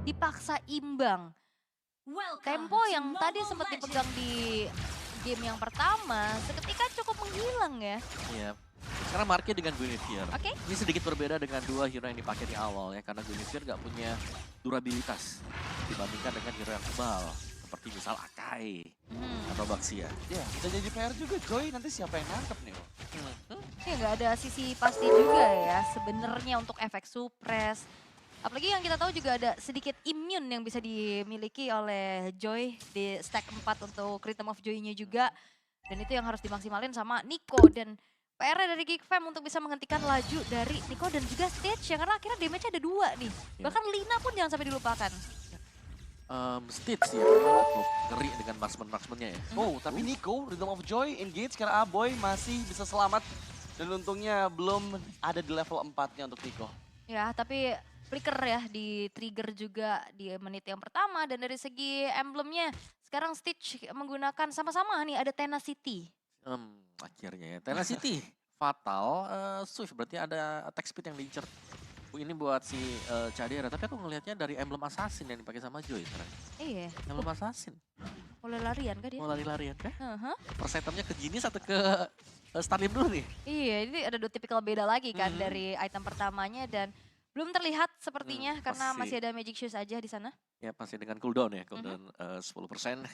dipaksa imbang. Tempo yang tadi sempat dipegang di game yang pertama, seketika cukup menghilang ya. Iya. Karena Marky dengan Guinevere. Oke. Ini sedikit berbeda dengan dua hero yang dipakai di awal ya. Karena Guinevere nggak punya durabilitas dibandingkan dengan hero yang tebal. Seperti misal Akai atau Baxia. Ya, bisa jadi PR juga Joy, nanti siapa yang nangkep nih? Ya nggak ada sisi pasti juga ya sebenarnya untuk efek suppress. Apalagi yang kita tahu juga ada sedikit immune yang bisa dimiliki oleh Joy di stack 4 untuk Rhythm of Joy-nya juga. Dan itu yang harus dimaksimalin sama Nico dan PR dari Geek Fam untuk bisa menghentikan laju dari Nico dan juga Stitch ya karena akhirnya damage-nya ada 2 nih. Ya. Bahkan Lina pun jangan sampai dilupakan. Stitch ya, cukup ngeri dengan marksman-marksmannya ya. Oh, tapi Nico, Rhythm of Joy, engage karena Aboy masih bisa selamat. Dan untungnya belum ada di level 4-nya untuk Nico. Ya tapi flicker ya di trigger juga di menit yang pertama dan dari segi emblemnya sekarang Stitch menggunakan sama-sama nih ada Tenacity. Akhirnya ya, Tenacity fatal, Swift berarti ada attack speed yang diincer. Ini buat si Cadera, tapi aku ngelihatnya dari emblem assassin yang dipakai sama Joy sekarang. Iya. Emblem assassin, Mulai larian kah dia? mau lari-larian kah? Heeh. First itemnya ke Genius atau ke Starlim dulu nih? Iya, ini ada 2 tipikal beda lagi kan dari item pertamanya dan belum terlihat sepertinya karena masih ada Magic Shoes aja di sana. Ya pasti dengan cooldown ya, cooldown 10%.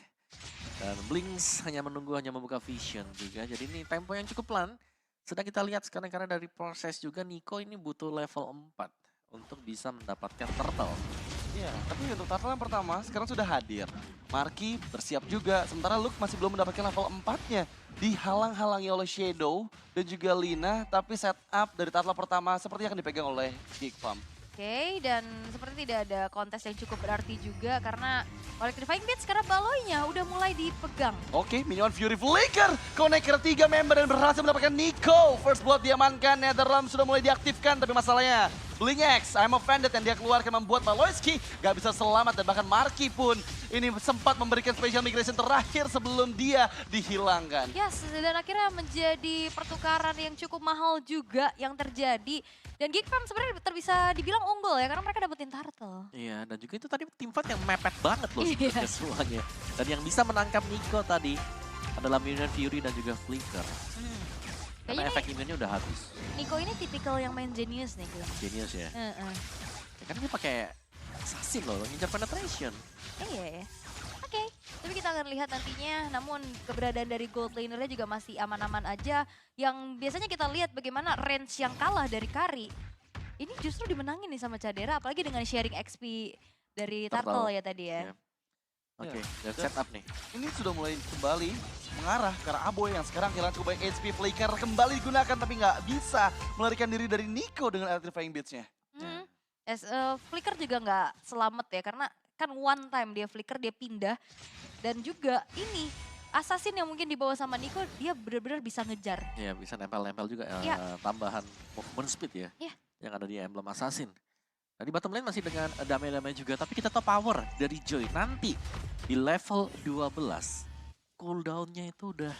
Dan Blinks hanya menunggu, hanya membuka vision juga. Jadi ini tempo yang cukup pelan. Sedang kita lihat sekarang karena dari proses juga Nico ini butuh level 4 untuk bisa mendapatkan turtle. Iya, tapi untuk turtle yang pertama sekarang sudah hadir. Marky bersiap juga, sementara Luke masih belum mendapatkan level 4-nya. Dihalang-halangi oleh Shadow dan juga Lina, tapi setup dari turtle pertama seperti yang akan dipegang oleh Geek Fam. Oke, dan seperti tidak ada kontes yang cukup berarti juga karena Electrifying Beats karena baloinya udah mulai dipegang. Oke, Minion Fury Flicker connect ke 3 member dan berhasil mendapatkan Nico. First Blood diamankan, Netherrealm sudah mulai diaktifkan, tapi masalahnya Blink X, I'm Offended yang dia keluarkan membuat Baloyski gak bisa selamat dan bahkan Marky pun ini sempat memberikan special migration terakhir sebelum dia dihilangkan. Yes, dan akhirnya menjadi pertukaran yang cukup mahal juga yang terjadi. Dan Geek Fam sebenarnya bisa dibilang unggul ya karena mereka dapetin turtle. Iya, dan juga itu tadi tim fight yang mepet banget loh Iya. sebenarnya semuanya. Dan yang bisa menangkap Nico tadi adalah Minion Fury dan juga Flicker. Karena Kayaknya efek immunnya udah habis. Nico ini tipikal yang main Genius nih kayaknya. Genius ya. Heeh. Ya kan dia pakai assassin loh, ngincar penetration. Iya ya. Oke, tapi kita akan lihat nantinya. Namun keberadaan dari gold lanernya juga masih aman-aman aja. Yang biasanya kita lihat bagaimana range yang kalah dari Kari. Ini justru dimenangin nih sama Cadera, apalagi dengan sharing XP dari Turtle ya tadi ya. Iya. Oke, Ya. dan setup nih. Ini sudah mulai kembali mengarah ke arah Aboy yang sekarang kehilangan cukup banyak HP. Flicker kembali digunakan tapi nggak bisa melarikan diri dari Nico dengan Electrifying Beats-nya. Flicker juga nggak selamat ya, karena kan one time dia Flicker, dia pindah. Dan juga ini, Assassin yang mungkin dibawa sama Nico, dia benar-benar bisa ngejar. Ya bisa nempel-nempel juga Iya. tambahan movement speed ya. Iya. Yang ada di emblem assassin. Nah, di bottom lane masih dengan damai-damai juga, tapi kita tahu power dari Joy nanti di level 12. Cooldown-nya itu udah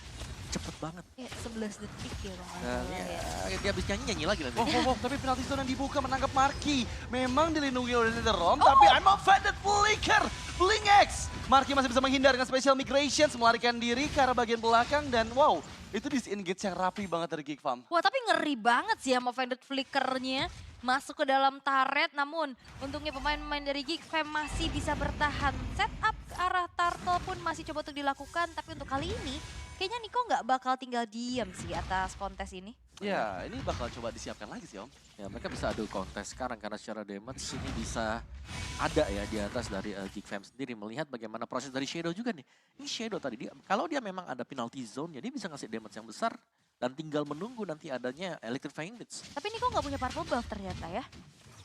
cepet banget. Ya 11 detik ya Bang. Dan ya, dia habis nyanyi lagi nanti. Tapi penalti zone yang dibuka menangkap Marky. Memang dilindungi oleh Netherrealm, tapi I'm Offended Flicker. Blink X. Marky masih bisa menghindar dengan special migrations, melarikan diri ke arah bagian belakang dan wow, itu disengage yang rapi banget dari Geek Fam. Wah tapi ngeri banget sih sama Offended Flickernya. Masuk ke dalam turret, namun untungnya pemain-pemain dari Geek Fam masih bisa bertahan. Setup ke arah Turtle pun masih coba untuk dilakukan, tapi untuk kali ini kayaknya Nico nggak bakal tinggal diam sih atas kontes ini. Ya, ini bakal coba disiapkan lagi sih Om. Ya mereka bisa adu kontes sekarang karena secara damage ini bisa ada ya di atas dari Geek Fam sendiri. Melihat bagaimana proses dari Shadow juga nih. Ini Shadow tadi, kalau dia memang ada penalty zone, jadi bisa ngasih damage yang besar. Dan tinggal menunggu nanti adanya Electrifying Beats. Tapi Nico nggak punya purple buff ternyata ya.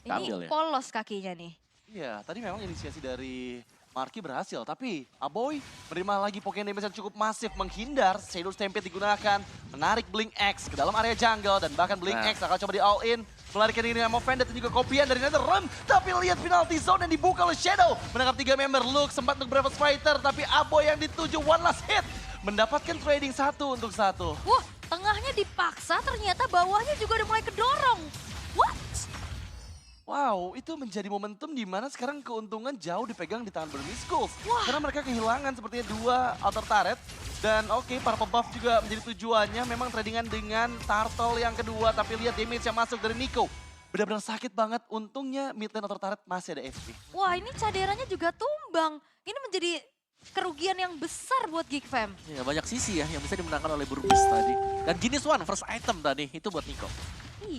Ini Ambil ya? polos kakinya nih. Iya, tadi memang inisiasi dari Marky berhasil, tapi Aboy menerima lagi Pokemon damage yang cukup masif, menghindar, Shadow Stampede digunakan, menarik Blink X ke dalam area jungle, dan bahkan Blink X akan coba di all in, melarikan diri dengan Offended dan juga kopian dari Netherrealm, tapi lihat penalty zone yang dibuka oleh Shadow, menangkap 3 member. Luke sempat untuk Bravos Fighter, tapi Aboy yang dituju one last hit, mendapatkan trading 1 untuk 1. Wah, tengahnya dipaksa ternyata bawahnya juga udah mulai kedorong. What? Wow, itu menjadi momentum di mana sekarang keuntungan jauh dipegang di tangan Burmese Goals. Karena mereka kehilangan sepertinya 2 outer turret. Dan oke, para buff juga menjadi tujuannya. Memang tradingan dengan Turtle yang kedua, tapi lihat damage yang masuk dari Nico. Benar-benar sakit banget, untungnya mid lane outer turret masih ada FP. Wah ini caderannya juga tumbang. Ini menjadi kerugian yang besar buat Geek Fam. Ya, banyak sisi ya yang bisa dimenangkan oleh Burmese tadi. Dan Genius One first item tadi itu buat Nico.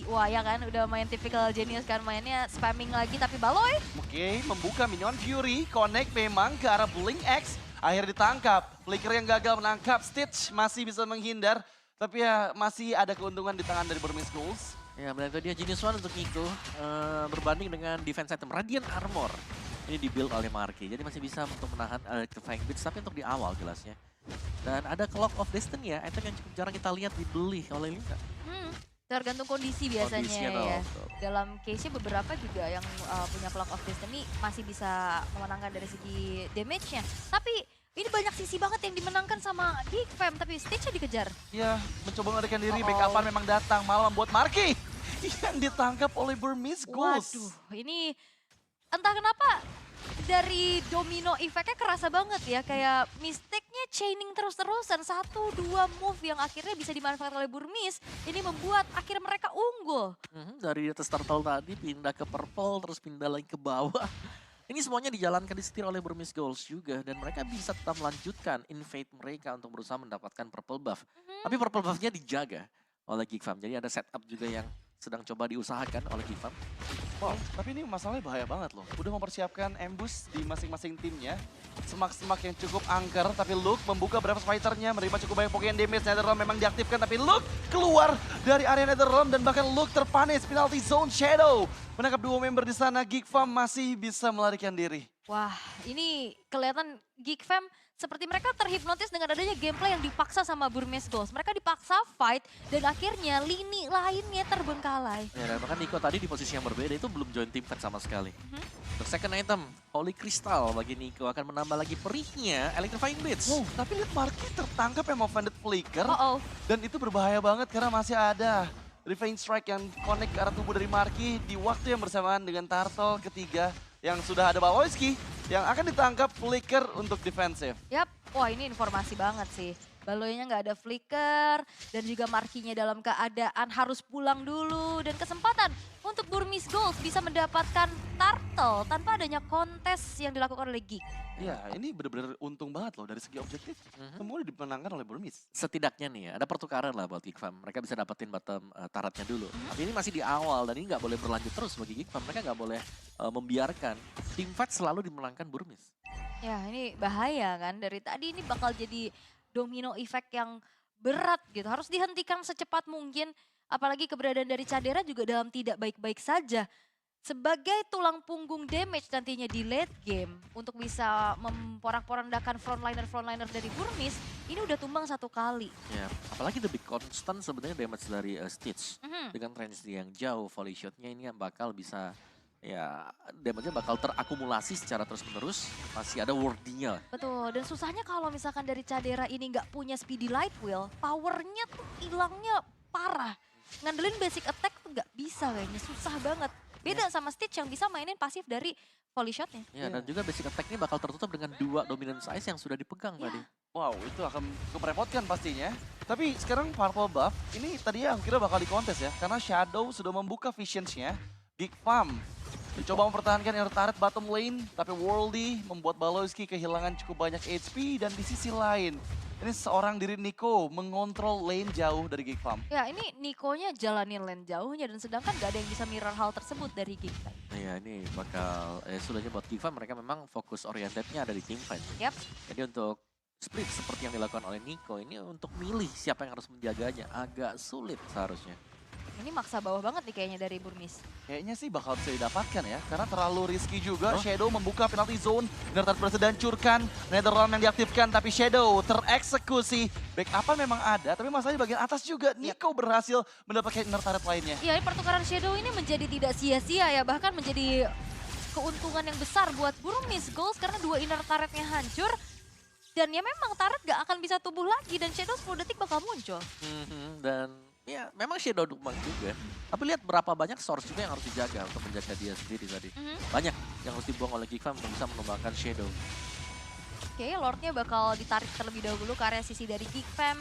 Wah ya kan udah main typical Genius kan, mainnya spamming lagi tapi Baloy. Oke, membuka minion Fury, connect memang ke arah Blink X. Akhirnya ditangkap, Flicker yang gagal menangkap, Stitch masih bisa menghindar. Tapi ya masih ada keuntungan di tangan dari Burmese Goals. Ya, benar itu dia Genius One untuk Nico. Berbanding dengan defense item Radiant Armor. Ini dibuild oleh Marky, jadi masih bisa untuk menahan Electrifying Blitz, tapi untuk di awal jelasnya. Dan ada Clock of Destiny ya, item yang cukup jarang kita lihat dibeli oleh Lina. Tergantung kondisi biasanya Kondisinya ya. betul. Dalam case-nya beberapa juga yang punya Clock of Destiny masih bisa memenangkan dari segi damage-nya. Tapi ini banyak sisi banget yang dimenangkan sama Geek Fam, tapi Stitch-nya dikejar. Ya, mencoba melarikan diri, backupan memang datang, malah membuat Marky yang ditangkap oleh Burmese Goals. Waduh, ini entah kenapa dari domino efeknya kerasa banget ya. Kayak mistake-nya chaining terus-terusan. 1-2 move yang akhirnya bisa dimanfaatkan oleh Burmese. Ini membuat akhirnya mereka unggul. Dari atas turtle tadi pindah ke purple, terus pindah lagi ke bawah. Ini semuanya dijalankan disetir oleh Burmese Goals juga. Dan mereka bisa tetap melanjutkan invade mereka untuk berusaha mendapatkan purple buff. Tapi purple buff-nya dijaga oleh Geek Fam. Jadi ada setup juga yang sedang coba diusahakan oleh Geek Fam. Wow, tapi ini masalahnya bahaya banget loh. Udah mempersiapkan ambush di masing-masing timnya. Semak-semak yang cukup angker, tapi Luke membuka berapa fighternya, menerima cukup banyak pokoknya damage. Netherrealm memang diaktifkan, tapi Luke keluar dari area Netherrealm dan bahkan Luke terpanis. Penalty zone Shadow menangkap 2 member di sana. Geek Fam masih bisa melarikan diri. Wah, ini kelihatan Geek Fam seperti mereka terhipnotis dengan adanya gameplay yang dipaksa sama Burmese Goals. Mereka dipaksa fight dan akhirnya lini lainnya terbengkalai. Ya, dan bahkan Nico tadi di posisi yang berbeda itu belum join team fight sama sekali. Untuk second item, Holy Crystal bagi Nico akan menambah lagi perihnya Electrifying Blitz. Wow, tapi lihat Marky tertangkap yang offended flicker. Dan itu berbahaya banget karena masih ada Revenge Strike yang connect ke arah tubuh dari Marky di waktu yang bersamaan dengan Turtle ketiga yang sudah ada Baloyski yang akan ditangkap flicker untuk defensif. Yap, wah ini informasi banget sih. Baloynya nggak ada flicker dan juga Markinya dalam keadaan harus pulang dulu. Dan kesempatan untuk Burmese Goals bisa mendapatkan turtle tanpa adanya kontes yang dilakukan oleh Geek. Ya, ini benar-benar untung banget loh dari segi objektif. Semua dimenangkan oleh Burmese. Setidaknya nih ya, ada pertukaran lah buat Geek Fam. Mereka bisa dapetin bottom taratnya dulu. Tapi ini masih di awal dan ini nggak boleh berlanjut terus bagi Geek Fam. Mereka nggak boleh membiarkan team fight selalu dimenangkan Burmese. Ya ini bahaya kan, dari tadi ini bakal jadi domino effect yang berat gitu. Harus dihentikan secepat mungkin, apalagi keberadaan dari Cadera juga dalam tidak baik-baik saja. Sebagai tulang punggung damage nantinya di late game untuk bisa memporak-porandakan frontliner dari Burmese, ini udah tumbang 1 kali. Ya, apalagi the big constant sebenarnya damage dari Stitch. Dengan range yang jauh, volley shotnya ini yang bakal bisa, ya damage-nya bakal terakumulasi secara terus-menerus. Masih ada worthy-nya. Betul, dan susahnya kalau misalkan dari Cadera ini nggak punya speedy light wheel, powernya tuh hilangnya parah. Ngandelin basic attack tuh nggak bisa kayaknya, susah banget. Beda sama Stitch yang bisa mainin pasif dari volley shotnya. Ya, dan juga basic attack-nya bakal tertutup dengan 2 dominance ice yang sudah dipegang tadi. Wow, itu akan cukup merepotkan pastinya. Tapi sekarang purple buff, ini tadinya aku kira bakal dikontes ya. Karena Shadow sudah membuka visions-nya. Geek Fam dicoba mempertahankan inner turret bottom lane. Tapi Worldy membuat Baloyski kehilangan cukup banyak HP. Dan di sisi lain, ini seorang diri Nico mengontrol lane jauh dari Geek Fam. Ya ini Nico-nya jalanin lane jauhnya dan sedangkan gak ada yang bisa mirror hal tersebut dari Geek Fam. Ya ini bakal, sudahnya buat Geek Fam mereka memang fokus orientednya ada di team fight. Yap. Jadi untuk split seperti yang dilakukan oleh Nico ini untuk milih siapa yang harus menjaganya agak sulit seharusnya. Ini maksa bawah banget nih kayaknya dari Burmese. Kayaknya sih bakal bisa didapatkan ya, karena terlalu risky juga. Shadow membuka penalty zone, inner turret berhasil dihancurkan, Netherrealm yang diaktifkan, tapi Shadow tereksekusi. Backupan memang ada, tapi masalahnya bagian atas juga. Nico berhasil mendapatkan inner turret lainnya. Ya ini pertukaran Shadow ini menjadi tidak sia-sia ya, bahkan menjadi keuntungan yang besar buat Burmese Goals karena 2 inner turretnya hancur. Dan ya memang turret gak akan bisa tumbuh lagi dan Shadow 10 detik bakal muncul. Dan Ya, memang Shadow Dukman juga. Tapi lihat berapa banyak source juga yang harus dijaga untuk menjaga dia sendiri tadi. Banyak yang harus dibuang oleh Geek Fam untuk bisa mengembangkan Shadow. Oke, Lordnya bakal ditarik terlebih dahulu ke area sisi dari Geek Fam.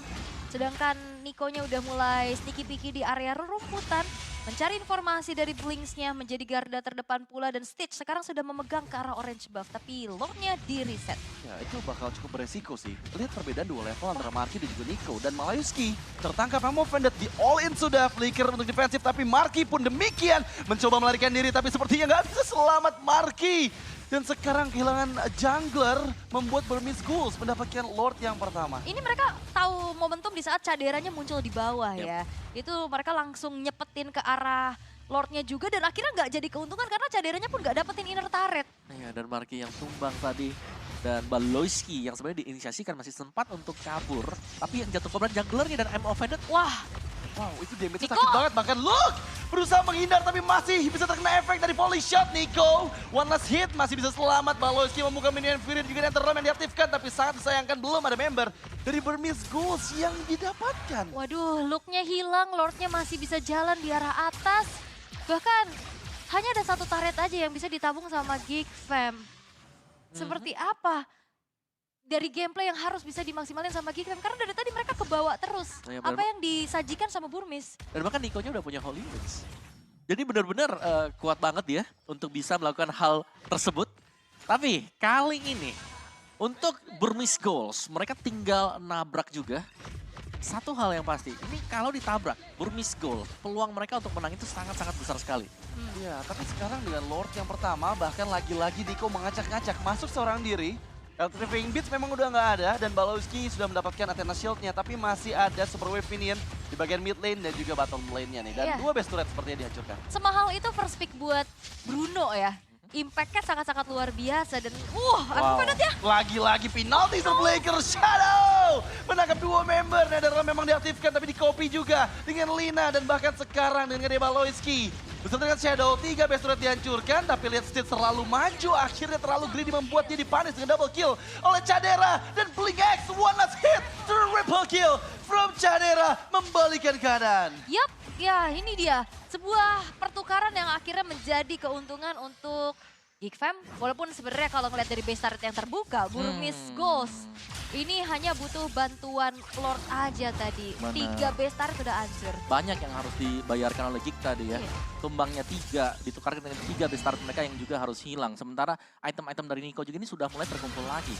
Sedangkan Niko-nya udah mulai sneaky-peeky di area rerumputan. Mencari informasi dari Blinks-nya, menjadi garda terdepan pula. Dan Stitch sekarang sudah memegang ke arah orange buff. Tapi Lordnya di-reset. Ya, itu bakal cukup beresiko sih. Lihat perbedaan dua level antara Marky dan juga Nico. Dan Malayuski tertangkap Amo Vended di all-in sudah. Flicker untuk defensif, tapi Marky pun demikian. Mencoba melarikan diri, tapi sepertinya nggak bisa selamat Marky. Dan sekarang kehilangan jungler membuat Burmese Ghouls mendapatkan Lord yang pertama. Ini mereka tahu momentum di saat caderanya muncul di bawah ya. Itu mereka langsung nyepetin ke arah Lordnya juga dan akhirnya nggak jadi keuntungan karena caderanya pun nggak dapetin inner turret. Ya, dan Marky yang tumbang tadi. Dan Baloyski yang sebenarnya diinisiasikan masih sempat untuk kabur. Tapi yang jatuh korban junglernya dan I'm offended. Wah, Wow, itu damage-nya Nico! sakit banget. Bahkan Luke berusaha menghindar tapi masih bisa terkena efek dari volley shot Nico. One last hit masih bisa selamat. Baloyski membuka minion Fury juga Enter Realm yang diaktifkan. Tapi sangat disayangkan belum ada member dari Burmese Ghouls yang didapatkan. waduh, look-nya hilang, Lordnya masih bisa jalan di arah atas. Bahkan hanya ada satu turret aja yang bisa ditabung sama Geek Fam. Seperti apa dari gameplay yang harus bisa dimaksimalin sama Geek Fam? Karena dari tadi mereka kebawa terus. Iya, Apa yang disajikan sama Burmese. Dan bahkan Niko-nya udah punya Holy Wings. Jadi benar-benar kuat banget ya untuk bisa melakukan hal tersebut. Tapi kali ini untuk Burmese Ghouls mereka tinggal nabrak juga. Satu hal yang pasti, ini kalau ditabrak Burmese Ghouls, peluang mereka untuk menang itu sangat-sangat besar sekali. Ya, tapi sekarang dengan Lord yang pertama bahkan lagi-lagi Nico mengacak-ngacak masuk seorang diri. Electrifying Beats memang udah nggak ada dan Baloyski sudah mendapatkan Athena Shield-nya tapi masih ada Super Wave Minion di bagian mid lane dan juga bottom lane-nya nih. Dan Iya. dua best turret sepertinya dihancurkan. Semahal itu first pick buat Bruno ya. Impact-nya sangat-sangat luar biasa dan aku penat ya. Lagi-lagi penalti Blaker Shadow menangkap dua member. Netherrealm memang diaktifkan tapi di copy juga dengan Lina dan bahkan sekarang dengan Baloyski. Beserta dengan Shadow, 3 best turret dihancurkan tapi lihat Stitch terlalu maju. Akhirnya terlalu greedy membuat dia dipanis dengan double kill oleh Cadera. Dan Blink X, one last hit, triple kill from Cadera membalikan keadaan. Yap, ya ini dia. Sebuah pertukaran yang akhirnya menjadi keuntungan untuk Geek Fam. Walaupun sebenarnya kalau ngeliat dari base turret yang terbuka, Burmese Ghouls ini hanya butuh bantuan Lord aja tadi. Benar. 3 base turret sudah hancur. Banyak yang harus dibayarkan oleh Geek tadi ya. Iya. Tumbangnya 3, ditukarkan dengan 3 best start mereka yang juga harus hilang. Sementara item-item dari Nico juga ini sudah mulai terkumpul lagi.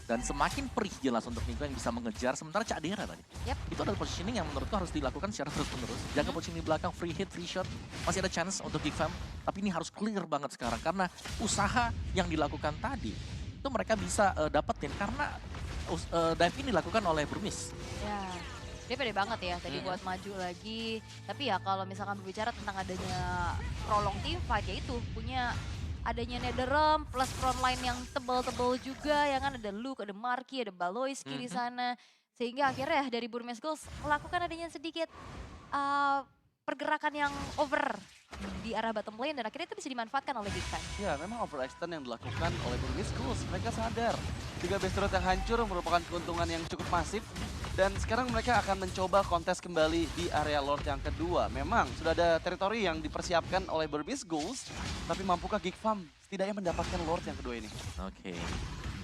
Dan semakin perih jelas untuk Nico yang bisa mengejar. Sementara Cak Dera tadi. Yap. Itu adalah positioning yang menurutku harus dilakukan secara terus-menerus. Jaga positioning di belakang, free hit, free shot. Masih ada chance untuk Geek Fam. Tapi ini harus clear banget sekarang. Karena usaha yang dilakukan tadi, itu mereka bisa dapetin. Karena dive ini dilakukan oleh Burmese. Ya, dia pede banget ya tadi buat maju lagi. Tapi ya kalau misalkan berbicara tentang adanya prolong team fight ya itu punya adanya Netherrealm plus front line yang tebal-tebal juga. Ya kan ada Luke, ada Marky, ada Baloyski di sana. Sehingga akhirnya dari Burmese Ghouls melakukan adanya sedikit pergerakan yang over di arah bottom lane dan akhirnya itu bisa dimanfaatkan oleh Geek Fam. Ya, memang overextend yang dilakukan oleh Burmese Ghouls. Mereka sadar 3 best turret yang hancur merupakan keuntungan yang cukup masif. Dan sekarang mereka akan mencoba kontes kembali di area Lord yang kedua. Memang sudah ada teritori yang dipersiapkan oleh Burmese Ghouls. Tapi mampukah Geek Fam setidaknya mendapatkan Lord yang kedua ini? Oke,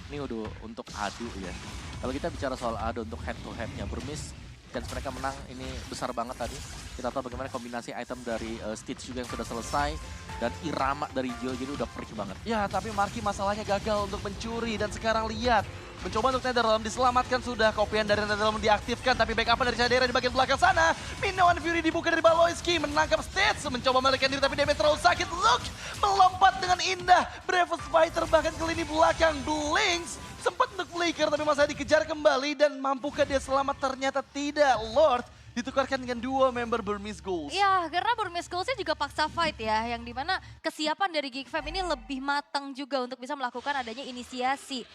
ini udah untuk adu ya. Kalau kita bicara soal adu untuk head to headnya Burmese, chance mereka menang ini besar banget tadi. Kita tahu bagaimana kombinasi item dari Stitch juga yang sudah selesai. Dan irama dari Gio jadi udah perih banget. Ya, tapi Marky masalahnya gagal untuk mencuri. Dan sekarang lihat, mencoba untuk Netherrealm diselamatkan sudah. Kopian dari Netherrealm diaktifkan, tapi backup dari Cadera di bagian belakang sana. Minion Fury dibuka dari Baloyski, menangkap Stitch. Mencoba melarikan diri, tapi damage terlalu sakit. Look, melompat dengan indah. Bravest Fighter bahkan ke lini belakang. Blinks sempat untuk flicker, tapi masa dikejar kembali. Dan mampukah dia selamat? Ternyata tidak. Lord ditukarkan dengan 2 member Burmese Ghouls. Iya, karena Burmese Ghouls-nya juga paksa fight ya, yang dimana kesiapan dari Geek Fam ini lebih matang juga untuk bisa melakukan adanya inisiasi.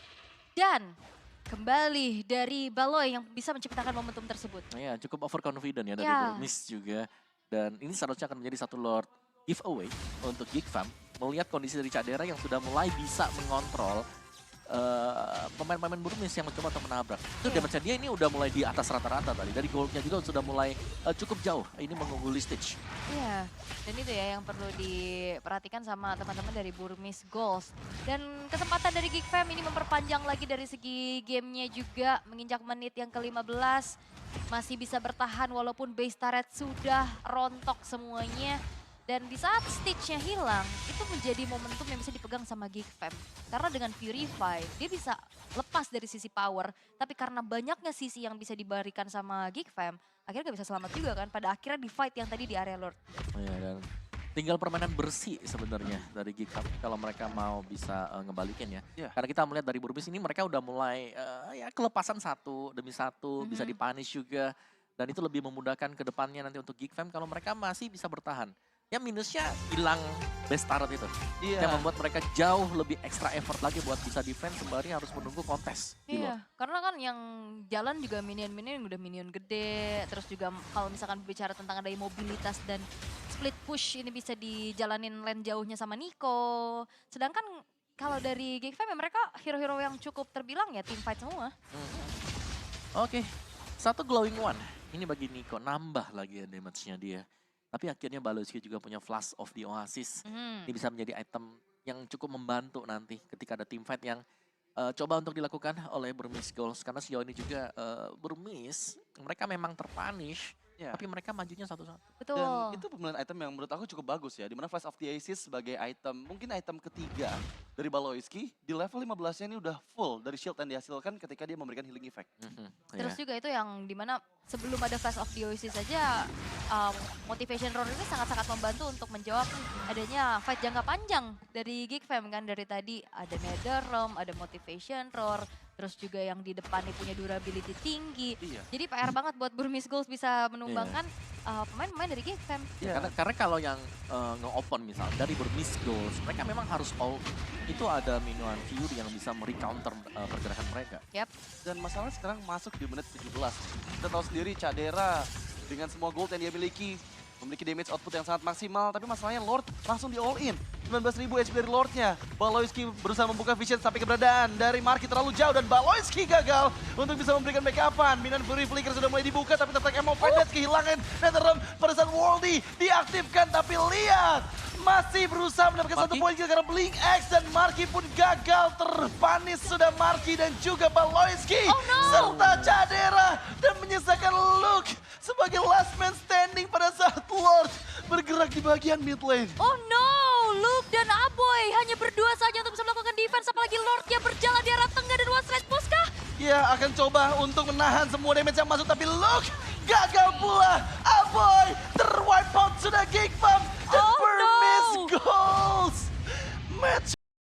Dan kembali dari Baloy yang bisa menciptakan momentum tersebut. Nah, ya, cukup overconfident ya dari Ya. Burmese juga. Dan ini seharusnya akan menjadi satu Lord giveaway untuk Geek Fam. Melihat kondisi dari Cadera yang sudah mulai bisa mengontrol pemain-pemain Burmis yang mencoba untuk menabrak. Itu Iya. damage dia ini udah mulai di atas rata-rata tadi. Dari goldnya juga sudah mulai cukup jauh. Ini mengungguli Stitch. Iya, dan itu ya yang perlu diperhatikan sama teman-teman dari Burmis Goals. Dan kesempatan dari Geek Fam ini memperpanjang lagi dari segi gamenya juga, menginjak menit yang ke-15. Masih bisa bertahan walaupun base turret sudah rontok semuanya. Dan di saat Stitch-nya hilang, itu menjadi momentum yang bisa dipegang sama Geek Fam. Karena dengan Purify, dia bisa lepas dari sisi power. Tapi karena banyaknya sisi yang bisa diberikan sama Geek Fam, akhirnya gak bisa selamat juga kan. Pada akhirnya di fight yang tadi di area Lord. Oh, ya, dan tinggal permainan bersih sebenarnya dari Geek Fam kalau mereka mau bisa ngebalikin ya. Iya. Karena kita melihat dari Burmis ini mereka udah mulai ya kelepasan satu demi satu, bisa dipunish juga. Dan itu lebih memudahkan ke depannya nanti untuk Geek Fam kalau mereka masih bisa bertahan. Ya minusnya hilang base turret itu. Iya. Yang membuat mereka jauh lebih extra effort lagi buat bisa defense sembari harus menunggu kontes di luar. Iya, karena kan yang jalan juga minion-minion yang udah minion gede. Terus juga kalau misalkan bicara tentang ada mobilitas dan split push ini bisa dijalanin lane jauhnya sama Nico. Sedangkan kalau dari Geek Fam ya mereka hero-hero yang cukup terbilang ya team fight semua. Oke, satu glowing one. Ini bagi Nico, nambah lagi ya damage-nya dia. Tapi akhirnya Baloski juga punya Flash of the Oasis. Ini bisa menjadi item yang cukup membantu nanti ketika ada team fight yang coba untuk dilakukan oleh Burmis Goals. Karena sejauh ini juga Burmis, mereka memang terpunish. Iya. Tapi mereka majunya satu-satu. Betul. Dan itu pemilihan item yang menurut aku cukup bagus ya. Dimana Flash of the Aces sebagai item, mungkin item ketiga dari Baloiski. Di level 15-nya ini udah full dari shield yang dihasilkan ketika dia memberikan healing effect. Terus juga itu yang dimana sebelum ada Flash of the Oasis saja Motivation Roar ini sangat-sangat membantu untuk menjawab adanya fight jangka panjang dari Geek Fam kan. Dari tadi ada Netherrealm, ada Motivation Roar, terus juga yang di depan ini punya durability tinggi. Iya. Jadi PR banget buat Burmis Goals bisa menumbangkan pemain-pemain dari Geek Fam. Ya, karena kalau yang nge-open misal dari Burmis Goals, mereka memang harus all itu ada Minion Fury yang bisa merecounter pergerakan mereka. Yap. Dan masalahnya sekarang masuk di menit 17. Kita tahu sendiri Cadera dengan semua gold yang dia miliki, memiliki damage output yang sangat maksimal, tapi masalahnya Lord langsung di all in. 19.000 HP dari Lordnya. Baloiski berusaha membuka vision sampai keberadaan dari Marky terlalu jauh dan Baloiski gagal untuk bisa memberikan backupan. Minion Fury Flicker sudah mulai dibuka tapi tetap Emo Fendet kehilangan Netherrealm pada saat Worldy diaktifkan, tapi lihat masih berusaha mendapatkan satu poin karena Blink X dan Marky pun gagal, terpanis sudah Marky dan juga Baloiski serta Cadera dan menyisakan Luke sebagai last man standing pada saat Lord bergerak di bagian mid lane. Oh no, Luke dan Aboy hanya berdua saja untuk bisa melakukan defense, apalagi Lordnya berjalan di arah tengah dan one strike push kah? Ya akan coba untuk menahan semua damage yang masuk, tapi Luke gagal pula. Aboy terwipe out sudah Geek Fam dan Burmis Goals. Match